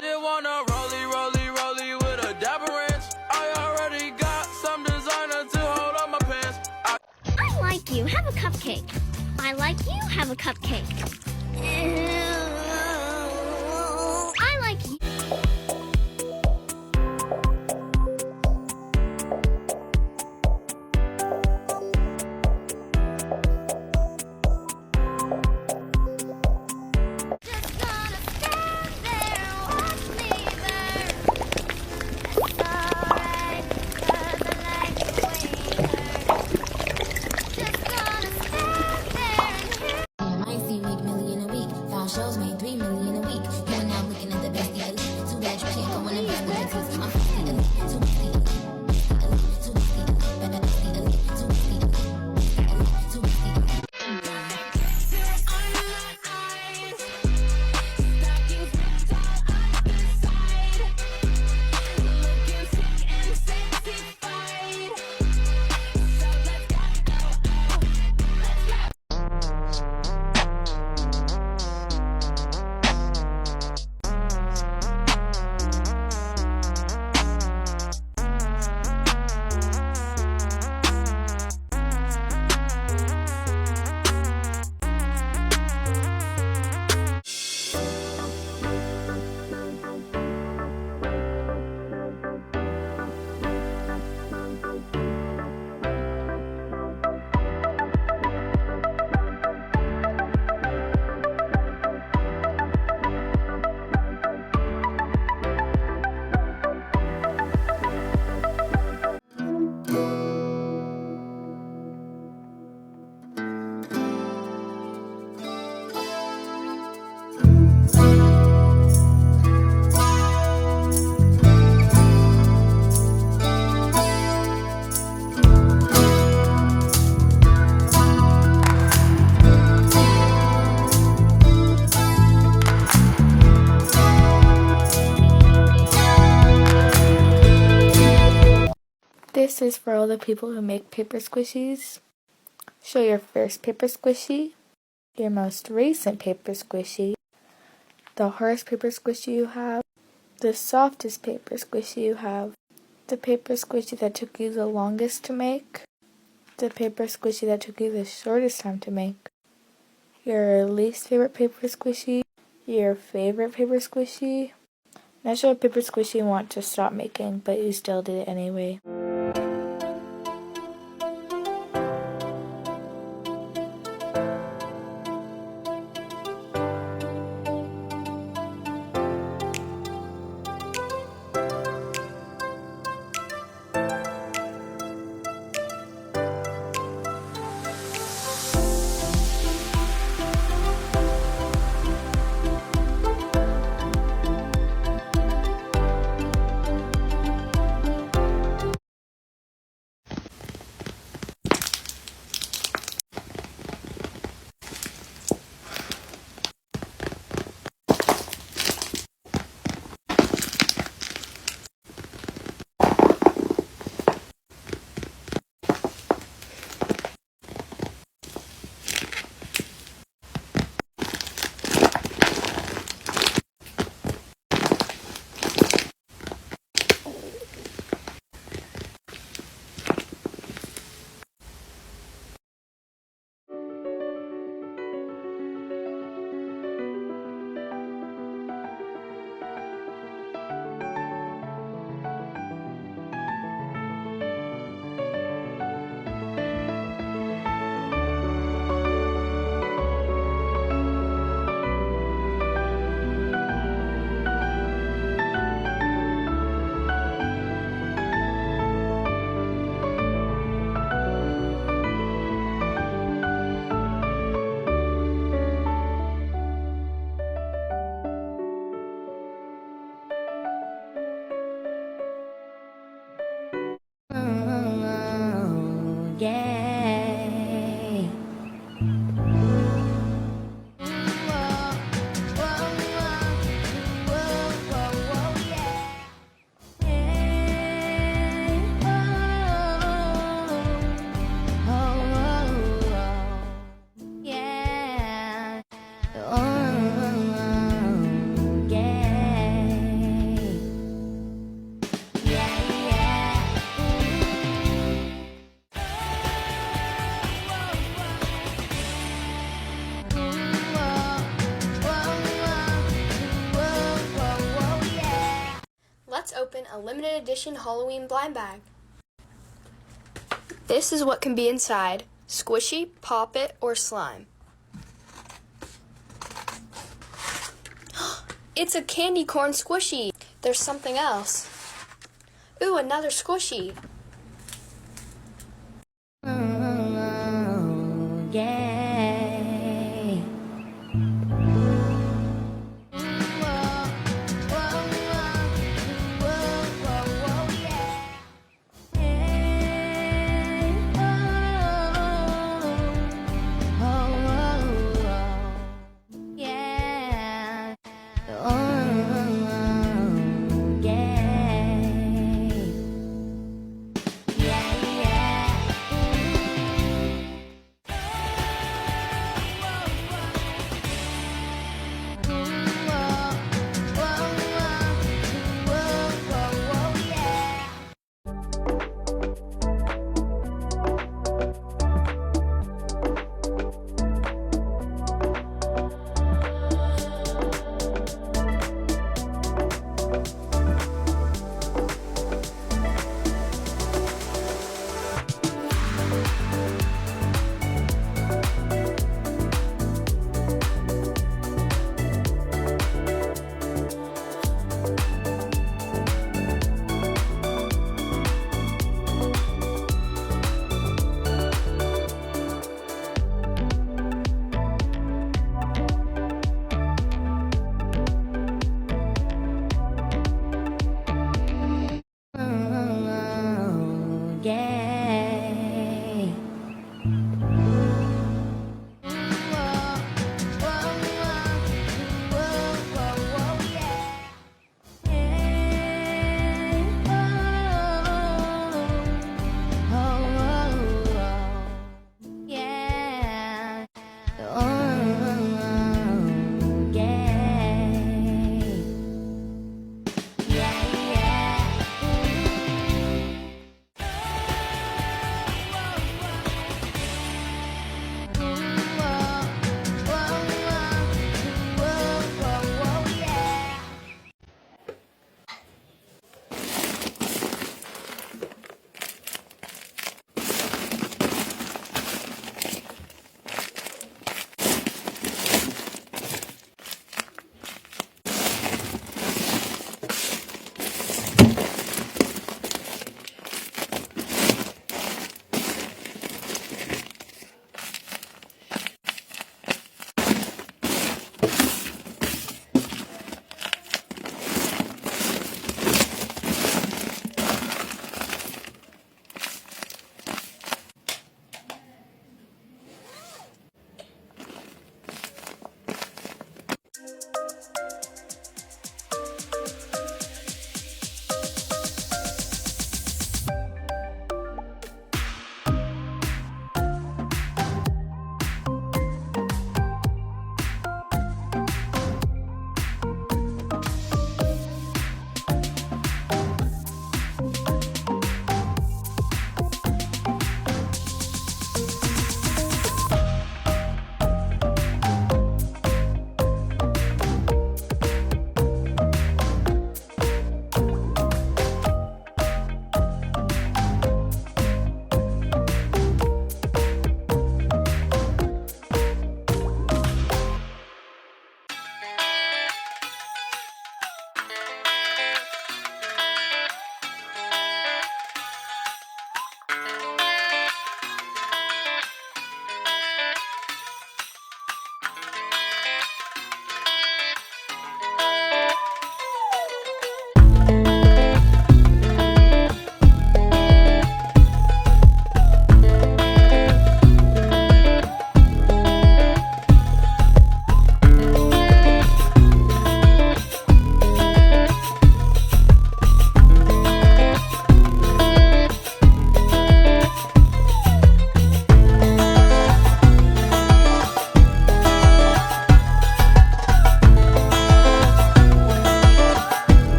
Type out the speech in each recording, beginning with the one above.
just wanna rollie with a dapper ranch. I already got some designer to hold on my pants. I like you. Have a cupcake. I like you. Have a cupcake. I like you. Shows made 3 million a week. You're now looking at the best deal. Too bad you can't go in and best the business. I'm the elite, too much the elite, too much the elite, better the elite, too much the elite, too much the elite. This is for all the people who make paper squishies. Show your first paper squishy, your most recent paper squishy, the hardest paper squishy you have, the softest paper squishy you have, the paper squishy that took you the longest to make, the paper squishy that took you the shortest time to make, your least favorite paper squishy, your favorite paper squishy. Now show a paper squishy you want to stop making, but you still did it anyway. open a limited edition Halloween blind bag. This is what can be inside: squishy, pop it, or slime. It's a candy corn squishy. There's something else. Ooh, another squishy. Yay.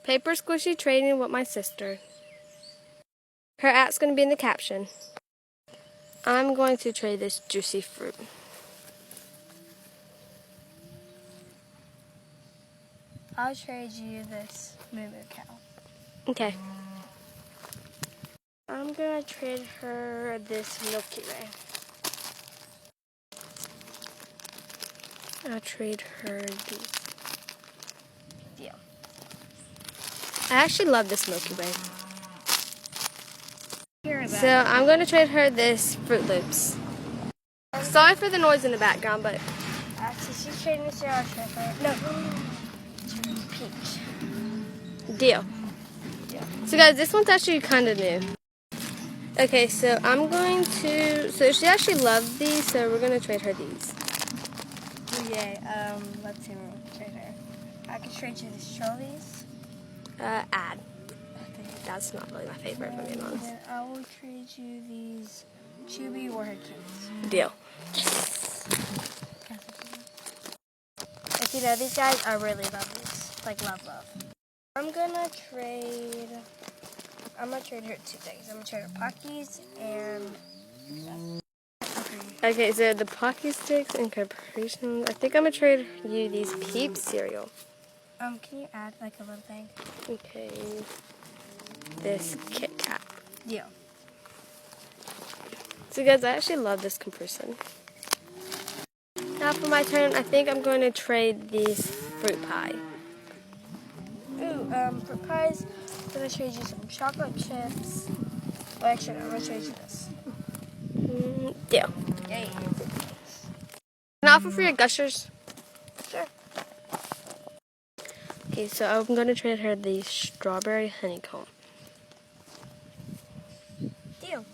Paper squishy trading with my sister. Her at's going to be in the caption. I'm going to trade this juicy fruit. I'll trade you this moo cow. Okay. I'm going to trade her this Milky Way. I'll trade her these. Deal. I actually love this Milky Way. So So, I'm going to trade her this Fruit Loops. Sorry for the noise in the background, but actually, she's trading this here. I'll trade her. No. Peach. deal. So guys, this one's actually kind of new. Okay, so I'm going to, so she actually loved these, so we're going to trade her these. Yeah, let's see what we'll trade her. I can trade you these trolleys. Add. That's not really my favorite, if I'm being honest. Then I will trade you these Chubby Warhead Kids. Deal. If you know these guys, I really love these. Like, love. I'm gonna trade her two things. I'm gonna trade her Pockies and Okay, so the Pocky Sticks and Compilation. I think I'm going to trade you these Peeps cereal. can you add like a little thing? Okay. This Kit Kat. Deal. So guys, I actually love this comparison. Now for my turn, I think I'm going to trade these fruit pie. Ooh, for pies, I'm gonna trade you some chocolate chips. Well, actually, I'm gonna trade you this. Deal. Yay. Can I offer for your gushers? Sure. Okay, so I'm going to trade her the strawberry honeycomb. Deal.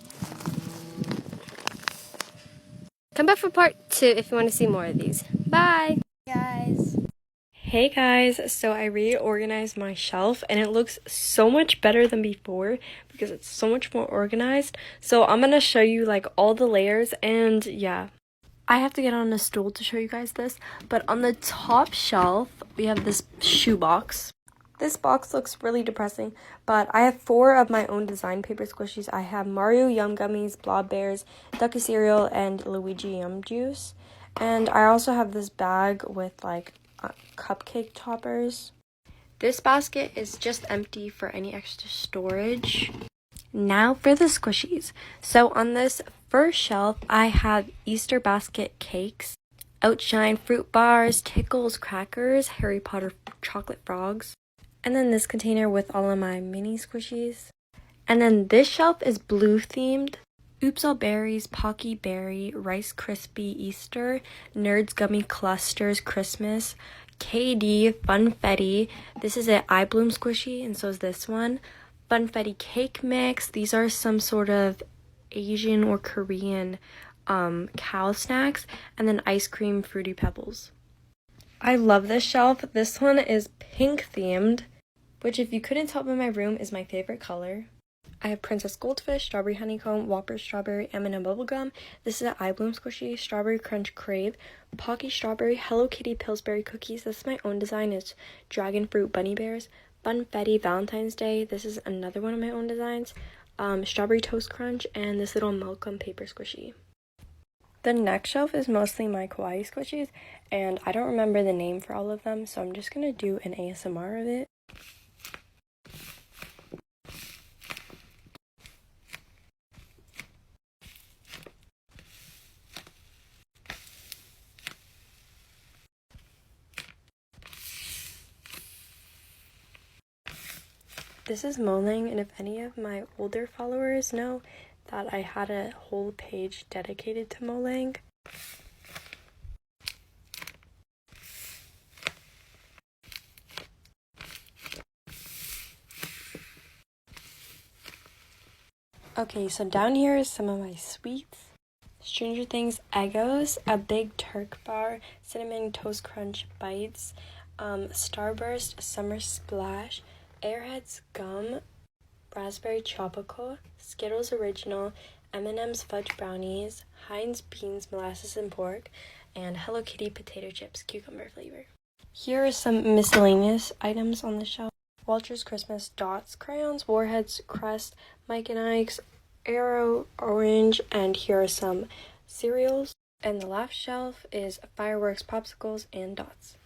Come back for part 2 if you want to see more of these. Bye! Guys. Hey guys, so I reorganized my shelf and it looks so much better than before because it's so much more organized. So I'm gonna show you like all the layers, and yeah, I have to get on a stool to show you guys this, but on the top shelf we have this shoe box. This box looks really depressing, but I have 4 of my own design paper squishies. I have Mario Yum Gummies, Blob Bears, Ducky Cereal, and Luigi Yum Juice. And I also have this bag with like cupcake toppers. This basket is just empty for any extra storage. Now for the squishies. So on this first shelf, I have Easter basket cakes, Outshine fruit bars, Tickles crackers, Harry Potter chocolate frogs, and then this container with all of my mini squishies. And then this shelf is blue themed. Oops All Berries, Pocky Berry, Rice Krispie Easter, Nerds Gummy Clusters Christmas, KD, Funfetti. This is an I Bloom squishy, and so is this one. Funfetti Cake Mix. These are some sort of Asian or Korean cow snacks. And then Ice Cream Fruity Pebbles. I love this shelf. This one is pink themed, which if you couldn't tell by my room is my favorite color. I have Princess Goldfish, Strawberry Honeycomb, Whopper Strawberry, M&M Bubblegum. This is an I Bloom squishy, Strawberry Crunch Crave, Pocky Strawberry, Hello Kitty Pillsbury Cookies. This is my own design. It's Dragon Fruit Bunny Bears, Funfetti Valentine's Day. This is another one of my own designs. Strawberry Toast Crunch, and this little Malcolm paper squishy. The next shelf is mostly my kawaii squishies, and I don't remember the name for all of them, so I'm just going to do an ASMR of it. This is Moling, and if any of my older followers know that I had a whole page dedicated to Moling. Okay, so down here is some of my sweets. Stranger Things Eggos, a Big Turk Bar, Cinnamon Toast Crunch Bites, Starburst Summer Splash, Airheads Gum, Raspberry Tropical, Skittles Original, M&M's Fudge Brownies, Heinz Beans Molasses and Pork, and Hello Kitty Potato Chips Cucumber flavor. Here are some miscellaneous items on the shelf. Walter's Christmas, dots, crayons, warheads, crest, Mike and Ike's, arrow, orange, and here are some cereals. And the last shelf is fireworks, popsicles, and dots.